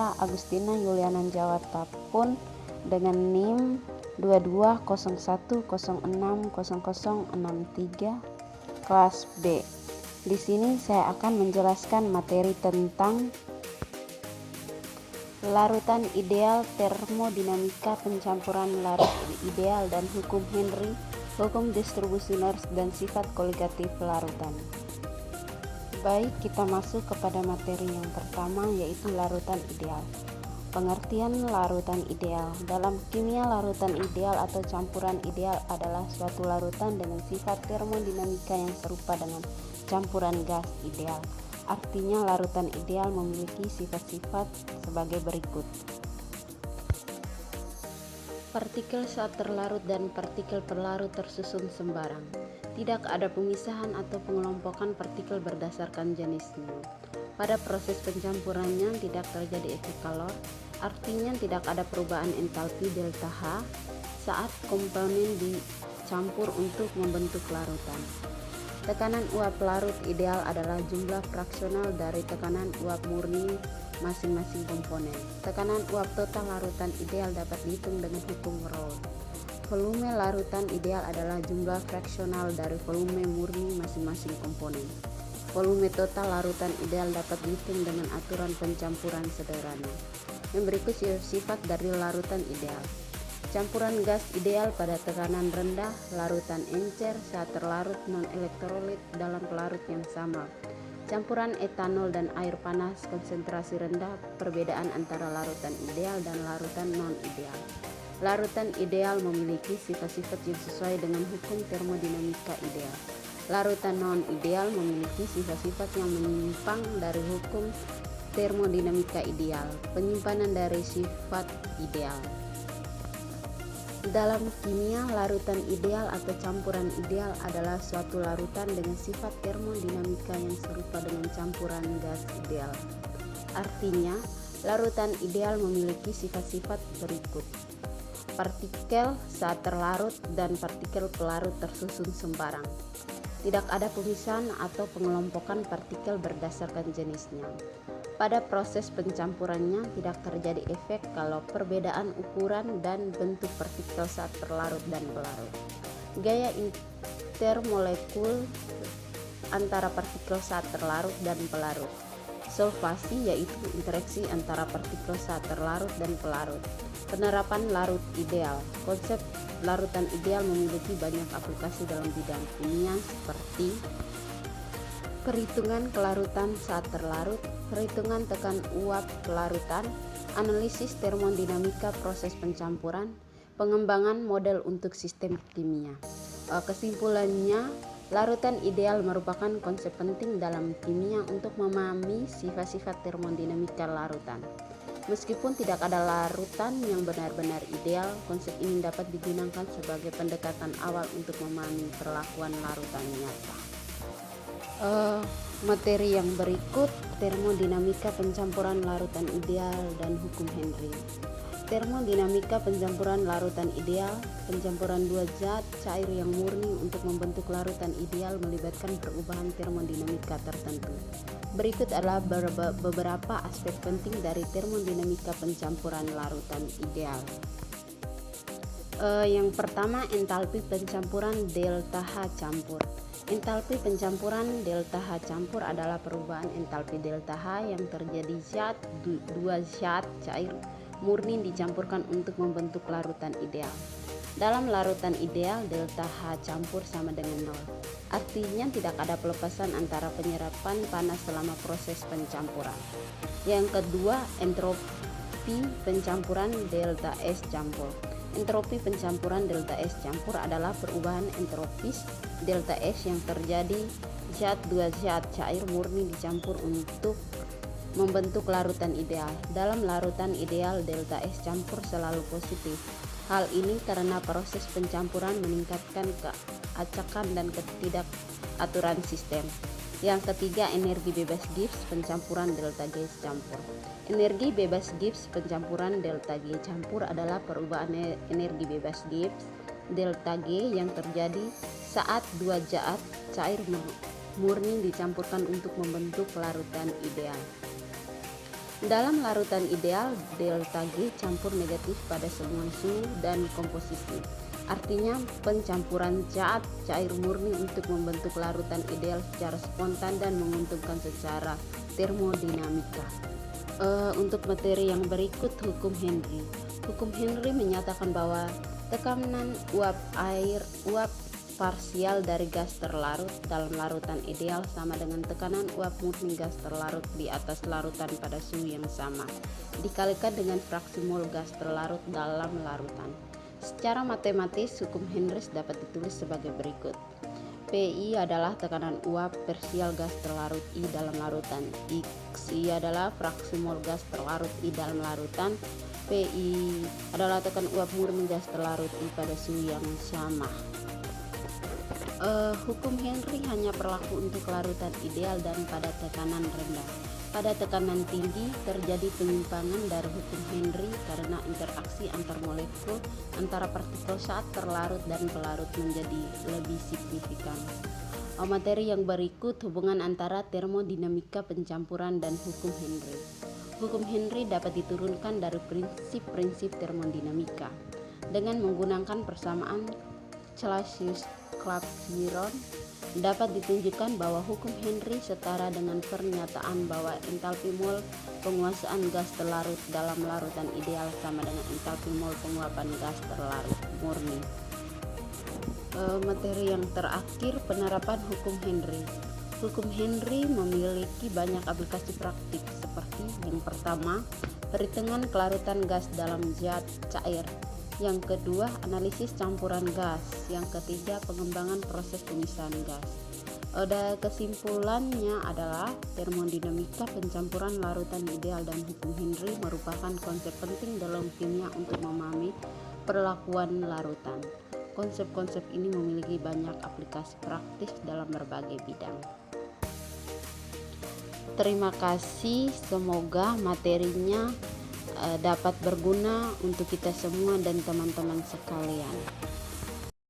saya Agustina Yuliana Jawata Pun dengan NIM 2201060063 kelas B. Di sini saya akan menjelaskan materi tentang larutan ideal, termodinamika pencampuran larut ideal dan hukum Henry, hukum distribusi Nernst dan sifat koligatif larutan. Baik, kita masuk kepada materi yang pertama, yaitu larutan ideal. Pengertian larutan ideal. Dalam kimia, larutan ideal atau campuran ideal adalah suatu larutan dengan sifat termodinamika yang serupa dengan campuran gas ideal. Artinya, larutan ideal memiliki sifat-sifat sebagai berikut. Partikel saat terlarut dan partikel pelarut tersusun sembarang. Tidak ada pemisahan atau pengelompokan partikel berdasarkan jenisnya. Pada proses pencampurannya tidak terjadi efek kalor, artinya tidak ada perubahan entalpi delta H saat komponen dicampur untuk membentuk larutan. Tekanan uap larut ideal adalah jumlah fraksional dari tekanan uap murni masing-masing komponen. Tekanan uap total larutan ideal dapat dihitung dengan hukum Raoult. Volume larutan ideal adalah jumlah fraksional dari volume murni masing-masing komponen. Volume total larutan ideal dapat dihitung dengan aturan pencampuran sederhana. Yang berikut sifat dari larutan ideal. Campuran gas ideal pada tekanan rendah, larutan encer saat terlarut non-elektrolit dalam pelarut yang sama. Campuran etanol dan air panas konsentrasi rendah, perbedaan antara larutan ideal dan larutan non-ideal. Larutan ideal memiliki sifat-sifat yang sesuai dengan hukum termodinamika ideal. Larutan non-ideal memiliki sifat-sifat yang menyimpang dari hukum termodinamika ideal. Penyimpanan dari sifat ideal. Dalam kimia, larutan ideal atau campuran ideal adalah suatu larutan dengan sifat termodinamika yang serupa dengan campuran gas ideal. Artinya, larutan ideal memiliki sifat-sifat berikut. Partikel saat terlarut dan partikel pelarut tersusun sembarang. Tidak ada pemisahan atau pengelompokan partikel berdasarkan jenisnya. Pada proses pencampurannya tidak terjadi efek kalau perbedaan ukuran dan bentuk partikel saat terlarut dan pelarut. Gaya intermolekul antara partikel saat terlarut dan pelarut. Solvasi yaitu interaksi antara partikel saat terlarut dan pelarut. Penerapan larut ideal. Konsep larutan ideal memiliki banyak aplikasi dalam bidang kimia seperti perhitungan kelarutan saat terlarut, perhitungan tekan uap pelarutan, analisis termodinamika proses pencampuran, pengembangan model untuk sistem kimia. Kesimpulannya, larutan ideal merupakan konsep penting dalam kimia untuk memahami sifat-sifat termodinamika larutan. Meskipun tidak ada larutan yang benar-benar ideal, konsep ini dapat digunakan sebagai pendekatan awal untuk memahami perlakuan larutan nyata. Materi yang berikut, termodinamika pencampuran larutan ideal dan hukum Henry. Termodinamika pencampuran larutan ideal. Pencampuran dua zat cair yang murni untuk membentuk larutan ideal melibatkan perubahan termodinamika tertentu. Berikut adalah beberapa aspek penting dari termodinamika pencampuran larutan ideal. Yang pertama, entalpi pencampuran delta H campur. Entalpi pencampuran delta H campur adalah perubahan entalpi delta H yang terjadi saat dua zat cair murni dicampurkan untuk membentuk larutan ideal. Dalam larutan ideal, delta H campur sama dengan 0. Artinya tidak ada pelepasan antara penyerapan panas selama proses pencampuran. Yang kedua, entropi pencampuran delta S campur. Entropi pencampuran delta S campur adalah perubahan entropis delta S yang terjadi saat dua zat cair murni dicampur untuk membentuk larutan ideal. Dalam larutan ideal, delta S campur selalu positif. Hal ini karena proses pencampuran meningkatkan keacakan dan ketidakaturan sistem. Yang ketiga, energi bebas Gibbs pencampuran delta G campur. Energi bebas Gibbs pencampuran delta G campur adalah perubahan energi bebas Gibbs delta G yang terjadi saat dua zat cair murni dicampurkan untuk membentuk larutan ideal. Dalam larutan ideal, delta G campur negatif pada semua suhu dan komposisi. Artinya pencampuran zat cair murni untuk membentuk larutan ideal secara spontan dan menguntungkan secara termodinamika. Untuk materi yang berikut, hukum Henry. Hukum Henry menyatakan bahwa tekanan uap parsial dari gas terlarut dalam larutan ideal sama dengan tekanan uap murni gas terlarut di atas larutan pada suhu yang sama, dikalikan dengan fraksi mol gas terlarut dalam larutan. Secara matematis, hukum Henry dapat ditulis sebagai berikut. PI adalah tekanan uap parsial gas terlarut I dalam larutan. XI adalah fraksi mol gas terlarut I dalam larutan. PI adalah tekanan uap murni gas terlarut I pada suhu yang sama. Hukum Henry hanya berlaku untuk larutan ideal dan pada tekanan rendah. Pada tekanan tinggi terjadi penyimpangan dari hukum Henry karena interaksi antar molekul antara partikel saat terlarut dan pelarut menjadi lebih signifikan. Materi yang berikut, hubungan antara termodinamika pencampuran dan hukum Henry. Hukum Henry dapat diturunkan dari prinsip-prinsip termodinamika dengan menggunakan persamaan Clausius-Clapeyron. Dapat ditunjukkan bahwa hukum Henry setara dengan pernyataan bahwa entalpi mol penguasaan gas terlarut dalam larutan ideal sama dengan entalpi mol penguapan gas terlarut murni. Materi yang terakhir, penerapan hukum Henry. Hukum Henry memiliki banyak aplikasi praktik seperti yang pertama, perhitungan kelarutan gas dalam zat cair. Yang kedua, analisis campuran gas. Yang ketiga, pengembangan proses pemisahan gas. Kesimpulannya adalah termodinamika pencampuran larutan ideal dan hukum Henry merupakan konsep penting dalam kimia untuk memahami perlakuan larutan. Konsep-konsep ini memiliki banyak aplikasi praktis dalam berbagai bidang. Terima kasih, semoga materinya dapat berguna untuk kita semua dan teman-teman sekalian.